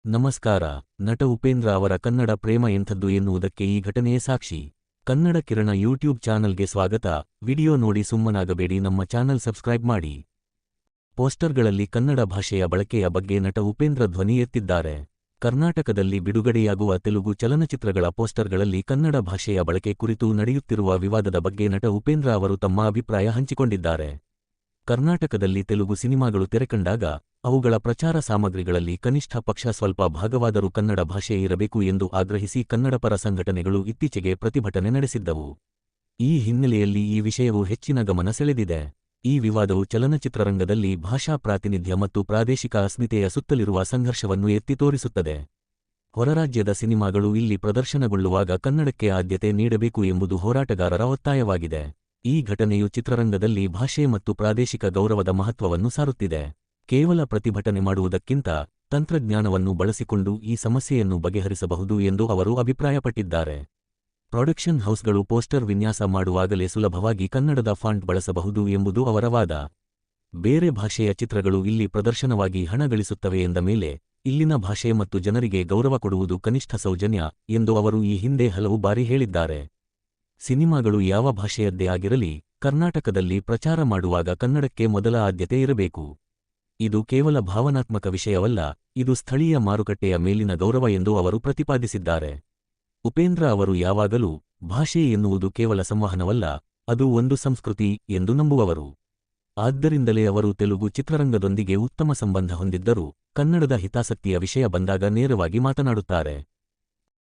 ನಮಸ್ಕಾರ. ನಟ ಉಪೇಂದ್ರ ಅವರ ಕನ್ನಡ ಪ್ರೇಮ ಎಂಥದ್ದು ಎನ್ನುವುದಕ್ಕೆ ಈ ಘಟನೆಯೇ ಸಾಕ್ಷಿ. ಕನ್ನಡ ಕಿರಣ ಯೂಟ್ಯೂಬ್ ಚಾನಲ್ಗೆ ಸ್ವಾಗತ. ವಿಡಿಯೋ ನೋಡಿ ಸುಮ್ಮನಾಗಬೇಡಿ, ನಮ್ಮ ಚಾನಲ್ ಸಬ್ಸ್ಕ್ರೈಬ್ ಮಾಡಿ. ಪೋಸ್ಟರ್ಗಳಲ್ಲಿ ಕನ್ನಡ ಭಾಷೆಯ ಬಳಕೆಯ ಬಗ್ಗೆ ನಟ ಉಪೇಂದ್ರ ಧ್ವನಿ ಎತ್ತಿದ್ದಾರೆ. ಕರ್ನಾಟಕದಲ್ಲಿ ಬಿಡುಗಡೆಯಾಗುವ ತೆಲುಗು ಚಲನಚಿತ್ರಗಳ ಪೋಸ್ಟರ್ಗಳಲ್ಲಿ ಕನ್ನಡ ಭಾಷೆಯ ಬಳಕೆ ಕುರಿತು ನಡೆಯುತ್ತಿರುವ ವಿವಾದದ ಬಗ್ಗೆ ನಟ ಉಪೇಂದ್ರ ಅವರು ತಮ್ಮ ಅಭಿಪ್ರಾಯ ಹಂಚಿಕೊಂಡಿದ್ದಾರೆ. ಕರ್ನಾಟಕದಲ್ಲಿ ತೆಲುಗು ಸಿನಿಮಾಗಳು ತೆರೆಕಂಡಾಗ ಅವುಗಳ ಪ್ರಚಾರ ಸಾಮಗ್ರಿಗಳಲ್ಲಿ ಕನಿಷ್ಠ ಪಕ್ಷ ಸ್ವಲ್ಪ ಭಾಗವಾದರೂ ಕನ್ನಡ ಭಾಷೆ ಇರಬೇಕು ಎಂದು ಆಗ್ರಹಿಸಿ ಕನ್ನಡಪರ ಸಂಘಟನೆಗಳು ಇತ್ತೀಚೆಗೆ ಪ್ರತಿಭಟನೆ ನಡೆಸಿದ್ದವು. ಈ ಹಿನ್ನೆಲೆಯಲ್ಲಿ ಈ ವಿಷಯವು ಹೆಚ್ಚಿನ ಗಮನ ಸೆಳೆದಿದೆ. ಈ ವಿವಾದವು ಚಲನಚಿತ್ರರಂಗದಲ್ಲಿ ಭಾಷಾ ಪ್ರಾತಿನಿಧ್ಯ ಮತ್ತು ಪ್ರಾದೇಶಿಕ ಅಸ್ಮಿತೆಯ ಸುತ್ತಲಿರುವ ಸಂಘರ್ಷವನ್ನು ಎತ್ತಿ ತೋರಿಸುತ್ತದೆ. ಹೊರರಾಜ್ಯದ ಸಿನಿಮಾಗಳು ಇಲ್ಲಿ ಪ್ರದರ್ಶನಗೊಳ್ಳುವಾಗ ಕನ್ನಡಕ್ಕೆ ಆದ್ಯತೆ ನೀಡಬೇಕು ಎಂಬುದು ಹೋರಾಟಗಾರರ ಒತ್ತಾಯವಾಗಿದೆ. ಈ ಘಟನೆಯು ಚಿತ್ರರಂಗದಲ್ಲಿ ಭಾಷೆ ಮತ್ತು ಪ್ರಾದೇಶಿಕ ಗೌರವದ ಮಹತ್ವವನ್ನು ಸಾರುತ್ತಿದೆ. ಕೇವಲ ಪ್ರತಿಭಟನೆ ಮಾಡುವುದಕ್ಕಿಂತ ತಂತ್ರಜ್ಞಾನವನ್ನು ಬಳಸಿಕೊಂಡು ಈ ಸಮಸ್ಯೆಯನ್ನು ಬಗೆಹರಿಸಬಹುದು ಎಂದು ಅವರು ಅಭಿಪ್ರಾಯಪಟ್ಟಿದ್ದಾರೆ. ಪ್ರೊಡಕ್ಷನ್ ಹೌಸ್ಗಳು ಪೋಸ್ಟರ್ ವಿನ್ಯಾಸ ಮಾಡುವಾಗಲೇ ಸುಲಭವಾಗಿ ಕನ್ನಡದ ಫಾಂಟ್ ಬಳಸಬಹುದು ಎಂಬುದು ಅವರ ವಾದ. ಬೇರೆ ಭಾಷೆಯ ಚಿತ್ರಗಳು ಇಲ್ಲಿ ಪ್ರದರ್ಶನವಾಗಿ ಹಣ ಗಳಿಸುತ್ತವೆ ಎಂದ ಮೇಲೆ ಇಲ್ಲಿನ ಭಾಷೆ ಮತ್ತು ಜನರಿಗೆ ಗೌರವ ಕೊಡುವುದು ಕನಿಷ್ಠ ಸೌಜನ್ಯ ಎಂದು ಅವರು ಈ ಹಿಂದೆ ಹಲವು ಬಾರಿ ಹೇಳಿದ್ದಾರೆ. ಸಿನಿಮಾಗಳು ಯಾವ ಭಾಷೆಯದ್ದೇ ಆಗಿರಲಿ, ಕರ್ನಾಟಕದಲ್ಲಿ ಪ್ರಚಾರ ಮಾಡುವಾಗ ಕನ್ನಡಕ್ಕೆ ಮೊದಲ ಆದ್ಯತೆ ಇರಬೇಕು. ಇದು ಕೇವಲ ಭಾವನಾತ್ಮಕ ವಿಷಯವಲ್ಲ, ಇದು ಸ್ಥಳೀಯ ಮಾರುಕಟ್ಟೆಯ ಮೇಲಿನ ಗೌರವ ಎಂದು ಅವರು ಪ್ರತಿಪಾದಿಸಿದ್ದಾರೆ. ಉಪೇಂದ್ರ ಅವರು ಯಾವಾಗಲೂ ಭಾಷೆ ಎನ್ನುವುದು ಕೇವಲ ಸಂವಹನವಲ್ಲ, ಅದು ಒಂದು ಸಂಸ್ಕೃತಿ ಎಂದು ನಂಬುವವರು. ಆದ್ದರಿಂದಲೇ ಅವರು ತೆಲುಗು ಚಿತ್ರರಂಗದೊಂದಿಗೆ ಉತ್ತಮ ಸಂಬಂಧ ಹೊಂದಿದ್ದರೂ ಕನ್ನಡದ ಹಿತಾಸಕ್ತಿಯ ವಿಷಯ ಬಂದಾಗ ನೇರವಾಗಿ ಮಾತನಾಡುತ್ತಾರೆ.